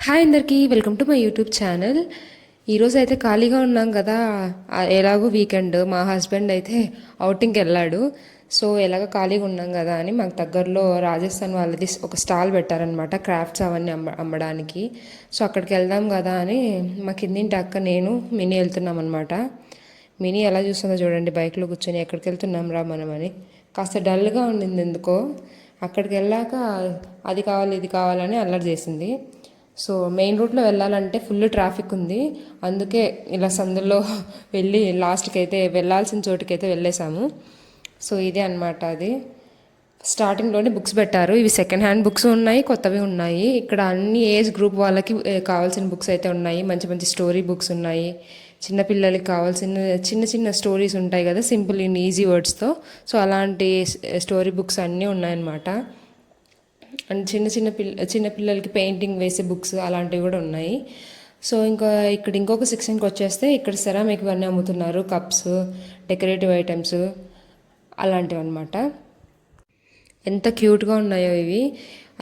Hi అందరికీ welcome to my YouTube channel. ఈరోజు అయితే ఖాళీగా ఉన్నాం కదా, ఎలాగో వీకెండ్ మా హస్బెండ్ అయితే అవుటింగ్కి వెళ్ళాడు. సో ఎలాగో ఖాళీగా ఉన్నాం కదా అని మాకు దగ్గరలో రాజస్థాన్ వాళ్ళది ఒక స్టాల్ పెట్టారనమాట, క్రాఫ్ట్స్ అవన్నీ అమ్మడానికి. సో అక్కడికి వెళ్దాం కదా అని మా కిందింటి అక్క నేను మినీ వెళ్తున్నాం అనమాట. మినీ ఎలా చూస్తుందో చూడండి, బైక్లో కూర్చొని ఎక్కడికి వెళ్తున్నాం రా మనం అని. కాస్త డల్గా ఉండింది ఎందుకో. అక్కడికి వెళ్ళాక అది కావాలి ఇది కావాలని అల్లరి చేసింది. సో మెయిన్ రూట్లో వెళ్ళాలంటే ఫుల్ ట్రాఫిక్ ఉంది, అందుకే ఇలా సందుల్లో వెళ్ళి లాస్ట్కి అయితే వెళ్ళాల్సిన చోటుకైతే వెళ్ళేసాము. సో ఇదే అనమాట అది. స్టార్టింగ్లోనే బుక్స్ పెట్టారు, ఇవి సెకండ్ హ్యాండ్ బుక్స్ ఉన్నాయి, కొత్తవి ఉన్నాయి. ఇక్కడ అన్ని ఏజ్ గ్రూప్ వాళ్ళకి కావాల్సిన బుక్స్ అయితే ఉన్నాయి. మంచి మంచి స్టోరీ బుక్స్ ఉన్నాయి, చిన్నపిల్లలకి కావాల్సిన చిన్న చిన్న స్టోరీస్ ఉంటాయి కదా, సింపుల్ ఇన్ ఈజీ వర్డ్స్తో. సో అలాంటి స్టోరీ బుక్స్ అన్నీ ఉన్నాయన్నమాట. అండ్ చిన్న పిల్లలకి పెయింటింగ్ వేసే బుక్స్ అలాంటివి కూడా ఉన్నాయి. సో ఇంకా ఇక్కడ ఇంకొక సెక్షన్కి వచ్చేస్తే ఇక్కడ సెరామిక్ అన్నీ అమ్ముతున్నారు, కప్స్, డెకరేటివ్ ఐటమ్స్ అలాంటివి అనమాట. ఎంత క్యూట్గా ఉన్నాయో ఇవి.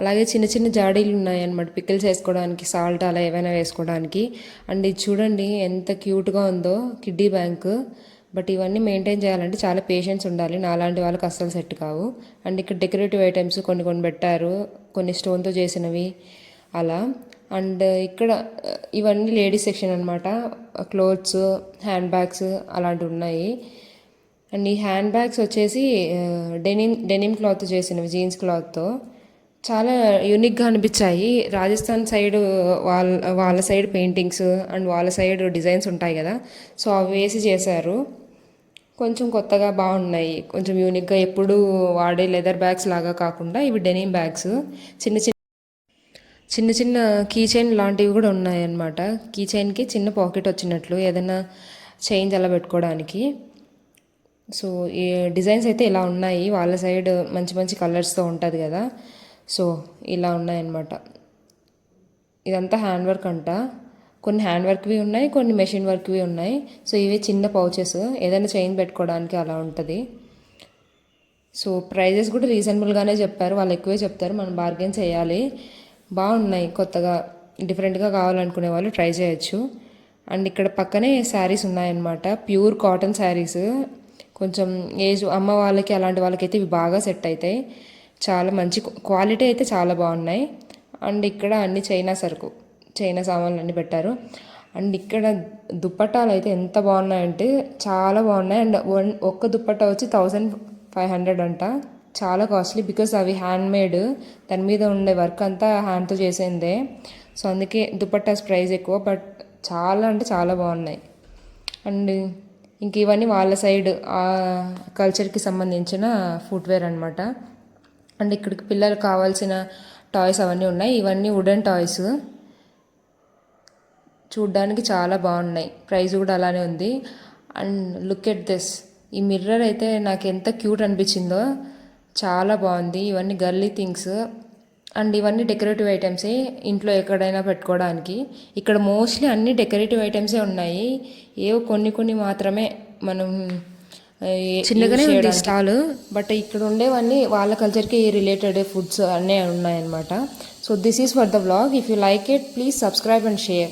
అలాగే చిన్న చిన్న జాడీలు ఉన్నాయి అనమాట, పికిల్స్ వేసుకోవడానికి, సాల్ట్ అలా ఏవైనా వేసుకోవడానికి. అండ్ ఇది చూడండి ఎంత క్యూట్గా ఉందో, కిడ్డీ బ్యాంక్. బట్ ఇవన్నీ మెయింటైన్ చేయాలంటే చాలా పేషెన్స్ ఉండాలి, నాలాంటి వాళ్ళకి అస్సలు సెట్ కావు. అండ్ ఇక్కడ డెకరేటివ్ ఐటమ్స్ కొన్ని కొన్ని పెట్టారు, కొన్ని స్టోన్తో చేసినవి అలా. అండ్ ఇక్కడ ఇవన్నీ లేడీస్ సెక్షన్ అనమాట, క్లోత్స్, హ్యాండ్ బ్యాగ్స్ అలాంటివి ఉన్నాయి. అండ్ ఈ హ్యాండ్ బ్యాగ్స్ వచ్చేసి డెనిమ్ క్లాత్ చేసినవి, జీన్స్ క్లాత్తో చాలా యూనిక్గా అనిపించాయి. రాజస్థాన్ సైడ్ వాళ్ళ సైడ్ పెయింటింగ్స్ అండ్ వాళ్ళ సైడ్ డిజైన్స్ ఉంటాయి కదా, సో అవి వేసి చేశారు. కొంచెం కొత్తగా బాగున్నాయి, కొంచెం యూనిక్గా. ఎప్పుడు వాడే లెదర్ బ్యాగ్స్ లాగా కాకుండా ఇవి డెనిమ్ బ్యాగ్స్. చిన్న చిన్న చిన్న చిన్న కీ చైన్ లాంటివి కూడా ఉన్నాయన్నమాట. కీ చైన్కి చిన్న పాకెట్ వచ్చినట్లు, ఏదైనా చైన్స్ అలా పెట్టుకోవడానికి. సో ఈ డిజైన్స్ అయితే ఇలా ఉన్నాయి, వాళ్ళ సైడ్ మంచి మంచి కలర్స్తో ఉంటుంది కదా. సో ఇలా ఉన్నాయన్నమాట. ఇదంతా హ్యాండ్ వర్క్ అంట, కొన్ని హ్యాండ్ వర్క్వి ఉన్నాయి, కొన్ని మెషిన్ వర్క్వి ఉన్నాయి. సో ఇవి చిన్న పౌచెస్, ఏదైనా చైన్ పెట్టుకోవడానికి అలా ఉంటుంది. సో ప్రైజెస్ కూడా రీజనబుల్గానే చెప్పారు, వాళ్ళు ఎక్కువే చెప్తారు, మనం బార్గెన్ చేయాలి. బాగున్నాయి, కొత్తగా డిఫరెంట్గా కావాలనుకునే వాళ్ళు ట్రై చేయొచ్చు. అండ్ ఇక్కడ పక్కనే శారీస్ ఉన్నాయన్నమాట, ప్యూర్ కాటన్ శారీస్. కొంచెం ఏజ్ అమ్మ వాళ్ళకి అలాంటి వాళ్ళకి అయితే ఇవి బాగా సెట్ అవుతాయి. చాలా మంచి క్వాలిటీ అయితే చాలా బాగున్నాయి. అండ్ ఇక్కడ అన్ని చైనా సామాన్లు అన్నీ పెట్టారు. అండ్ ఇక్కడ దుప్పట్టాలు అయితే ఎంత బాగున్నాయంటే చాలా బాగున్నాయి. అండ్ ఒక్క దుప్పట్టా వచ్చి 1500 అంట, చాలా కాస్ట్లీ. బికాస్ అవి హ్యాండ్ మేడ్, దాని మీద ఉండే వర్క్ అంతా హ్యాండ్తో చేసిందే. సో అందుకే దుప్పట్టాస్ ప్రైస్ ఎక్కువ, బట్ చాలా అంటే చాలా బాగున్నాయి. అండ్ ఇంక ఇవన్నీ వాళ్ళ సైడ్ ఆ కల్చర్కి సంబంధించిన ఫుట్వేర్ అనమాట. అండ్ ఇక్కడికి పిల్లలకు కావాల్సిన టాయ్స్ అవన్నీ ఉన్నాయి. ఇవన్నీ వుడెన్ టాయ్స్, చూడ్డానికి చాలా బాగున్నాయి, ప్రైస్ కూడా అలానే ఉంది. అండ్ లుక్ ఎట్ దిస్, ఈ మిర్రర్ అయితే నాకు ఎంత క్యూట్ అనిపించిందో, చాలా బాగుంది. ఇవన్నీ గర్లీ థింగ్స్. అండ్ ఇవన్నీ డెకరేటివ్ ఐటమ్సే, ఇంట్లో ఎక్కడైనా పెట్టుకోవడానికి. ఇక్కడ మోస్ట్లీ అన్ని డెకరేటివ్ ఐటమ్సే ఉన్నాయి, ఏవో కొన్ని కొన్ని మాత్రమే మనం చిన్నగానే ఉంది స్టాల్. బట్ ఇక్కడ ఉండేవన్నీ వాళ్ళ కల్చర్కి రిలేటెడ్ ఫుడ్స్ అన్నీ ఉన్నాయన్నమాట. So this is for the vlog. If you like it, please subscribe and share.